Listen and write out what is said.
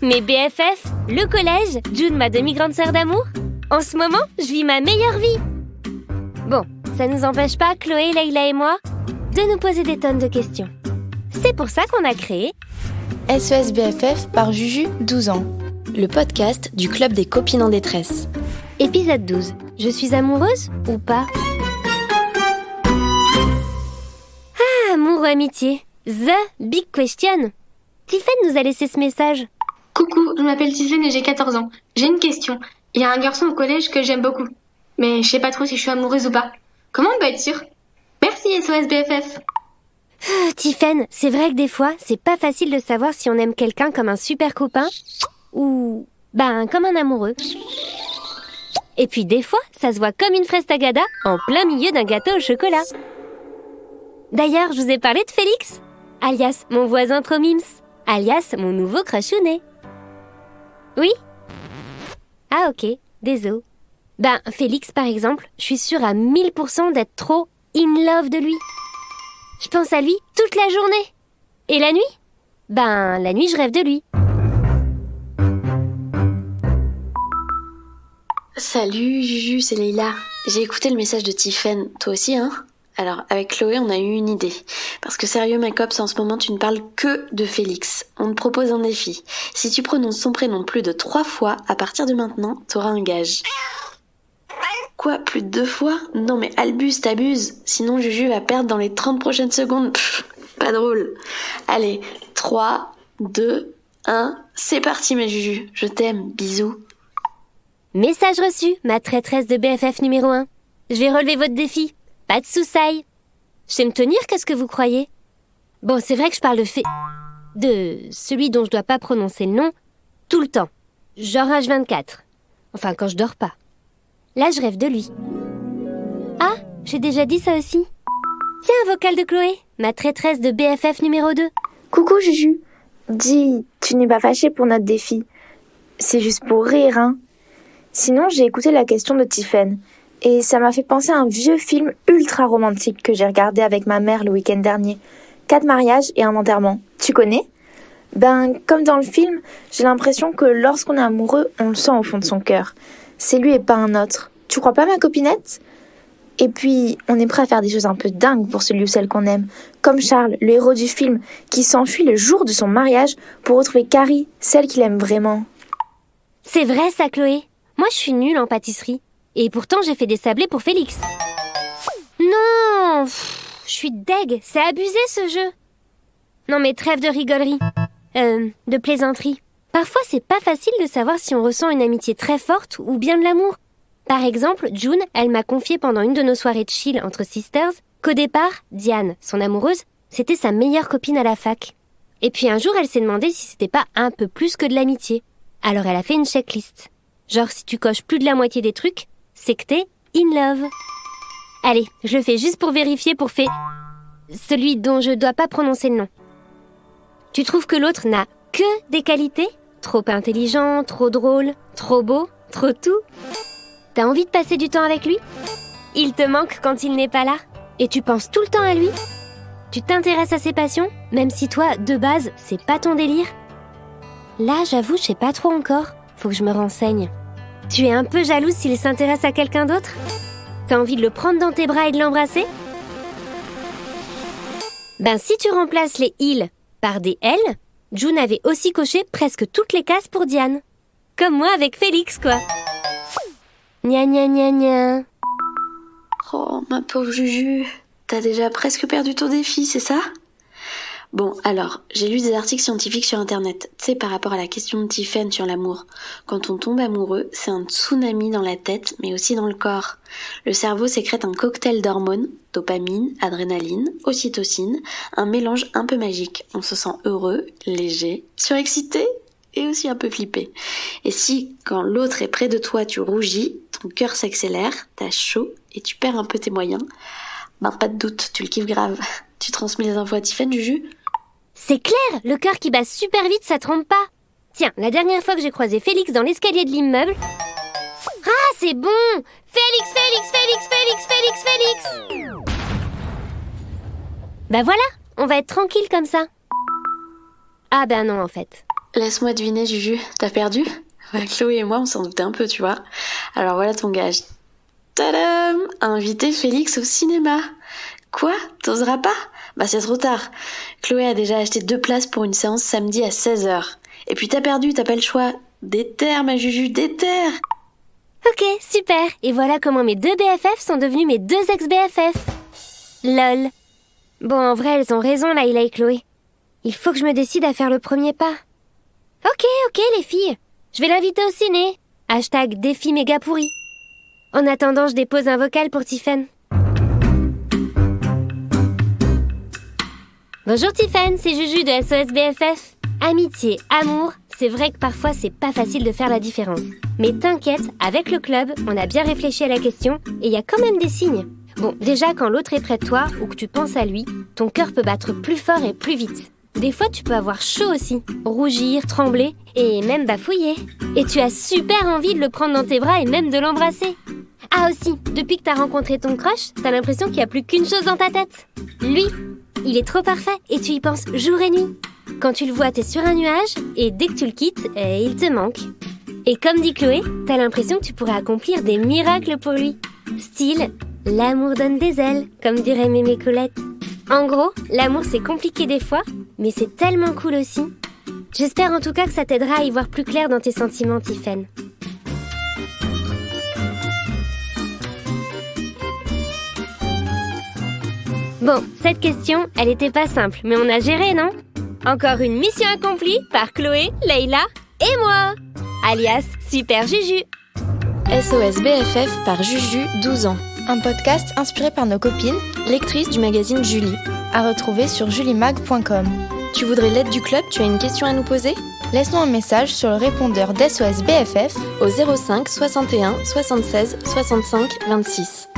Mes BFF, le collège, June, ma demi-grande sœur d'amour. En ce moment, je vis ma meilleure vie. Bon, ça nous empêche pas, Chloé, Leïla et moi, de nous poser des tonnes de questions. C'est pour ça qu'on a créé SES BFF par Juju, 12 ans. Le podcast du Club des copines en détresse. Épisode 12. Je suis amoureuse ou pas? Ah, amour ou amitié? The big question. Tiffen nous a laissé ce message. Coucou, je m'appelle Tiffen et j'ai 14 ans. J'ai une question. Il y a un garçon au collège que j'aime beaucoup. Mais je sais pas trop si je suis amoureuse ou pas. Comment on peut être sûr? Merci SOS BFF. Tiffen, c'est vrai que des fois, c'est pas facile de savoir si on aime quelqu'un comme un super copain ou, comme un amoureux. Et puis des fois, ça se voit comme une fraise tagada en plein milieu d'un gâteau au chocolat. D'ailleurs, je vous ai parlé de Félix, alias mon voisin trop mims, alias mon nouveau crachounet. Oui? Ah ok, désolé. Félix par exemple, je suis sûre à 1000% d'être trop in love de lui. Je pense à lui toute la journée. Et la nuit? La nuit je rêve de lui. Salut Juju, c'est Leïla. J'ai écouté le message de Tiffen, toi aussi hein? Alors avec Chloé on a eu une idée. Parce que sérieux ma copse, en ce moment tu ne parles que de Félix. On te propose un défi. Si tu prononces son prénom plus de 3 fois, à partir de maintenant, t'auras un gage. Quoi, plus de 2 fois? Non mais Albus, t'abuses. Sinon Juju va perdre dans les 30 prochaines secondes. Pas drôle. Allez, 3, 2, 1, c'est parti ma Juju. Je t'aime, bisous. Message reçu, ma traîtresse de BFF numéro 1. Je vais relever votre défi. Pas de soussailles. Je sais me tenir, qu'est-ce que vous croyez? Bon, c'est vrai que je parle de celui dont je dois pas prononcer le nom tout le temps. Genre H24. Enfin, quand je dors pas. Là, je rêve de lui. Ah, j'ai déjà dit ça aussi. Tiens, un vocal de Chloé, ma traîtresse de BFF numéro 2. Coucou Juju. Dis, tu n'es pas fâchée pour notre défi. C'est juste pour rire, hein. Sinon, j'ai écouté la question de Tiffen. Et ça m'a fait penser à un vieux film ultra romantique que j'ai regardé avec ma mère le week-end dernier. 4 mariages et un enterrement. Tu connais? Comme dans le film, j'ai l'impression que lorsqu'on est amoureux, on le sent au fond de son cœur. C'est lui et pas un autre. Tu crois pas ma copinette? Et puis, on est prêt à faire des choses un peu dingues pour celui ou celle qu'on aime. Comme Charles, le héros du film, qui s'enfuit le jour de son mariage pour retrouver Carrie, celle qu'il aime vraiment. C'est vrai ça, Chloé. Moi, je suis nulle en pâtisserie. Et pourtant, j'ai fait des sablés pour Félix. Non, je suis deg, c'est abusé ce jeu. Non mais trêve de rigolerie, de plaisanterie. Parfois, c'est pas facile de savoir si on ressent une amitié très forte ou bien de l'amour. Par exemple, June, elle m'a confié pendant une de nos soirées de chill entre sisters qu'au départ, Diane, son amoureuse, c'était sa meilleure copine à la fac. Et puis un jour, elle s'est demandé si c'était pas un peu plus que de l'amitié. Alors elle a fait une checklist. Genre, si tu coches plus de la moitié des trucs, c'est que t'es in love. Allez, je le fais juste pour vérifier pour celui dont je dois pas prononcer le nom. Tu trouves que l'autre n'a que des qualités? Trop intelligent, trop drôle, trop beau, trop tout? T'as envie de passer du temps avec lui? Il te manque quand il n'est pas là? Et tu penses tout le temps à lui? Tu t'intéresses à ses passions, même si toi, de base, c'est pas ton délire? Là, j'avoue, je sais pas trop encore. Faut que je me renseigne. Tu es un peu jalouse s'il s'intéresse à quelqu'un d'autre? T'as envie de le prendre dans tes bras et de l'embrasser? Si tu remplaces les « il » par des « elle », June avait aussi coché presque toutes les cases pour Diane. Comme moi avec Félix, quoi. Gna gna gna gna. Oh, ma pauvre Juju, t'as déjà presque perdu ton défi, c'est ça? Bon, alors, j'ai lu des articles scientifiques sur internet, tu sais, par rapport à la question de Tiffen sur l'amour. Quand on tombe amoureux, c'est un tsunami dans la tête, mais aussi dans le corps. Le cerveau sécrète un cocktail d'hormones, dopamine, adrénaline, ocytocine, un mélange un peu magique. On se sent heureux, léger, surexcité et aussi un peu flippé. Et si, quand l'autre est près de toi, tu rougis, ton cœur s'accélère, t'as chaud et tu perds un peu tes moyens, pas de doute, tu le kiffes grave. Tu transmets les infos à Tiffen, Juju? C'est clair, le cœur qui bat super vite, ça trompe pas. Tiens, la dernière fois que j'ai croisé Félix dans l'escalier de l'immeuble... Ah, c'est bon! Félix, Félix, Félix, Félix, Félix, Félix! Voilà, on va être tranquille comme ça. Ah non, en fait. Laisse-moi deviner, Juju, t'as perdu ? Chloé et moi, on s'en doutait un peu, tu vois. Alors voilà ton gage. Tadam ! Inviter Félix au cinéma. Quoi ? T'oseras pas ? Bah c'est trop tard. Chloé a déjà acheté 2 places pour une séance samedi à 16h. Et puis t'as perdu, t'as pas le choix. Déterre, ma Juju, déterre ! Ok, super. Et voilà comment mes 2 BFF sont devenus mes 2 ex-BFF. Lol. Bon, en vrai, elles ont raison, Layla et Chloé. Il faut que je me décide à faire le premier pas. Ok, les filles. Je vais l'inviter au ciné. #défi méga pourri. En attendant, je dépose un vocal pour Tiffen. Bonjour Tiffen, c'est Juju de SOS BFF. Amitié, amour, c'est vrai que parfois c'est pas facile de faire la différence. Mais t'inquiète, avec le club, on a bien réfléchi à la question et il y a quand même des signes. Bon, déjà quand l'autre est près de toi ou que tu penses à lui, ton cœur peut battre plus fort et plus vite. Des fois tu peux avoir chaud aussi, rougir, trembler et même bafouiller. Et tu as super envie de le prendre dans tes bras et même de l'embrasser. Ah aussi, depuis que t'as rencontré ton crush, t'as l'impression qu'il n'y a plus qu'une chose dans ta tête. Lui, il est trop parfait et tu y penses jour et nuit. Quand tu le vois, t'es sur un nuage et dès que tu le quittes, il te manque. Et comme dit Chloé, t'as l'impression que tu pourrais accomplir des miracles pour lui. Style, l'amour donne des ailes, comme dirait Mémé Colette. En gros, l'amour c'est compliqué des fois, mais c'est tellement cool aussi. J'espère en tout cas que ça t'aidera à y voir plus clair dans tes sentiments, Tiffen. Bon, cette question, elle était pas simple, mais on a géré, non ? Encore une mission accomplie par Chloé, Layla et moi, alias Super Juju. SOS BFF par Juju, 12 ans. Un podcast inspiré par nos copines, Lectrice du magazine Julie. à retrouver sur julimag.com. Tu voudrais l'aide du club ? Tu as une question à nous poser ? Laisse-nous un message sur le répondeur d'SOS BFF au 05 61 76 65 26.